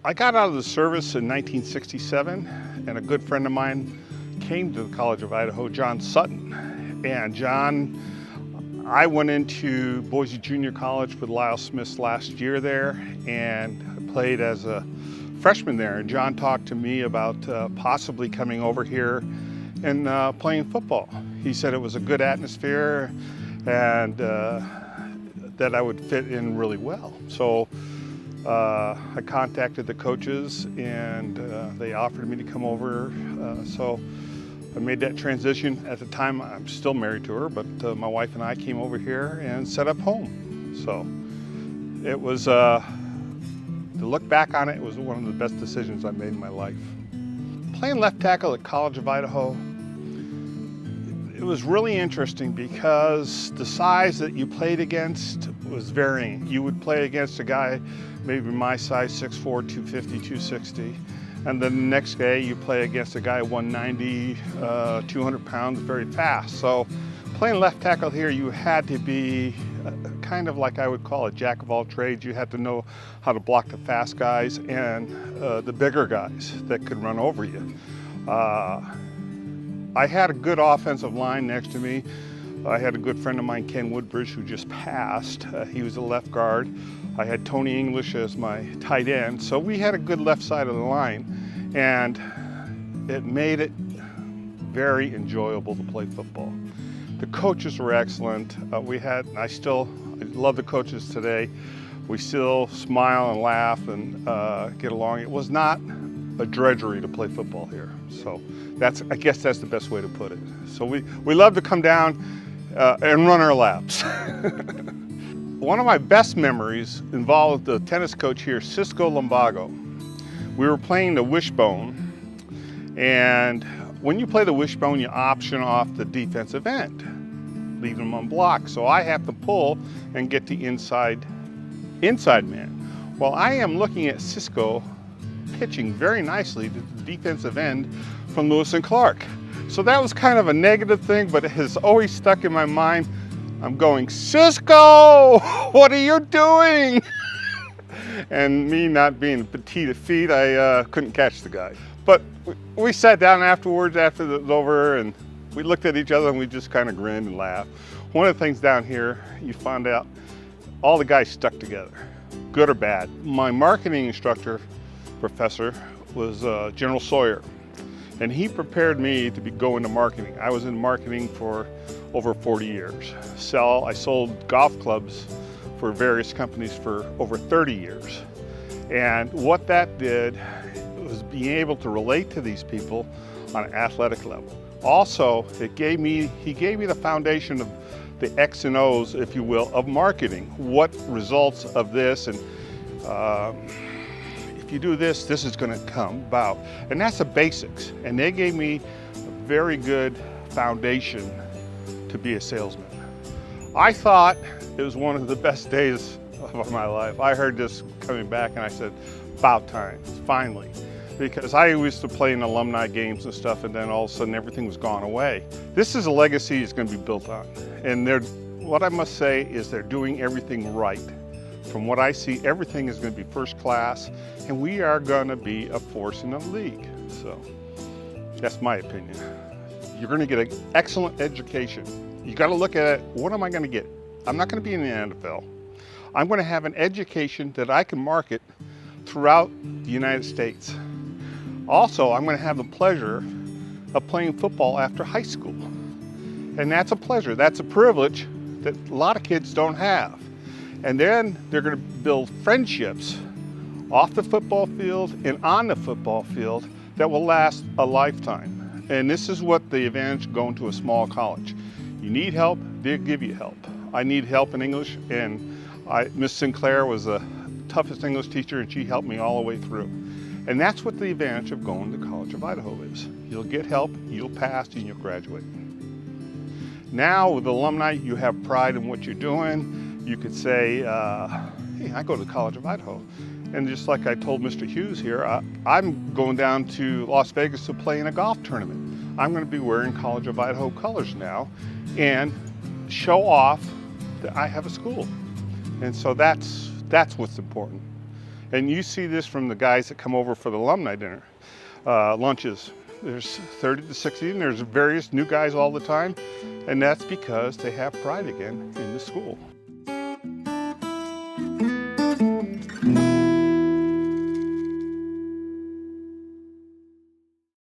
I got out of the service in 1967, and a good friend of mine came to the College of Idaho, John Sutton. And John, I went into Boise Junior College with Lyle Smith's last year there, and played as a freshman there. And John talked to me about possibly coming over here and playing football. He said it was a good atmosphere and that I would fit in really well. So I contacted the coaches, and they offered me to come over. So I made that transition. At the time, I'm still married to her, but my wife and I came over here and set up home. So it was, to look back on it, it was one of the best decisions I made in my life. Playing left tackle at College of Idaho, it was really interesting because the size that you played against was varying. You would play against a guy maybe my size, 6'4", 250, 260. And then the next day you play against a guy 190, 200 pounds, very fast. So playing left tackle here, you had to be kind of like I would call a jack of all trades. You had to know how to block the fast guys and the bigger guys that could run over you. I had a good offensive line next to me. I had a good friend of mine, Ken Woodbridge, who just passed. He was a left guard. I had Tony English as my tight end. So we had a good left side of the line, and it made it very enjoyable to play football. The coaches were excellent. I love the coaches today. We still smile and laugh and get along. It was not a drudgery to play football here. So I guess that's the best way to put it. So we love to come down and run our laps. One of my best memories involved the tennis coach here, Cisco Lumbago. We were playing the wishbone, and when you play the wishbone, you option off the defensive end, leave them unblocked. So I have to pull and get the inside man. Well, I am looking at Cisco pitching very nicely to the defensive end from Lewis and Clark. So that was kind of a negative thing, but it has always stuck in my mind. I'm going, Cisco, what are you doing? And me not being petite of feet, I couldn't catch the guy. But we sat down afterwards after it was over, and we looked at each other and we just kind of grinned and laughed. One of the things down here, you find out all the guys stuck together, good or bad. My marketing instructor, professor, was General Sawyer, and he prepared me to go into marketing. I was in marketing for over 40 years. I sold golf clubs for various companies for over 30 years. And what that did was being able to relate to these people on an athletic level. Also, he gave me the foundation of the X and O's, if you will, of marketing. What results of this, and if you do this, this is gonna come about. And that's the basics. And they gave me a very good foundation to be a salesman. I thought it was one of the best days of my life. I heard this coming back and I said, about time, finally. Because I used to play in alumni games and stuff, and then all of a sudden everything was gone away. This is a legacy that's going to be built on. And what I must say is they're doing everything right. From what I see, everything is going to be first class, and we are going to be a force in the league. So that's my opinion. You're going to get an excellent education. You got to look at it, what am I going to get? I'm not going to be in the NFL. I'm going to have an education that I can market throughout the United States. Also, I'm going to have the pleasure of playing football after high school. And that's a pleasure, that's a privilege that a lot of kids don't have. And then they're going to build friendships off the football field and on the football field that will last a lifetime. And this is what the advantage of going to a small college. You need help, they'll give you help. I need help in English, and Miss Sinclair was the toughest English teacher, and she helped me all the way through. And that's what the advantage of going to College of Idaho is. You'll get help, you'll pass, and you'll graduate. Now with alumni, you have pride in what you're doing. You could say, hey, I go to College of Idaho. And just like I told Mr. Hughes here, I'm going down to Las Vegas to play in a golf tournament. I'm going to be wearing College of Idaho colors now and show off that I have a school. And so that's what's important. And you see this from the guys that come over for the alumni dinner, lunches. There's 30 to 60, and there's various new guys all the time, and that's because they have pride again in the school.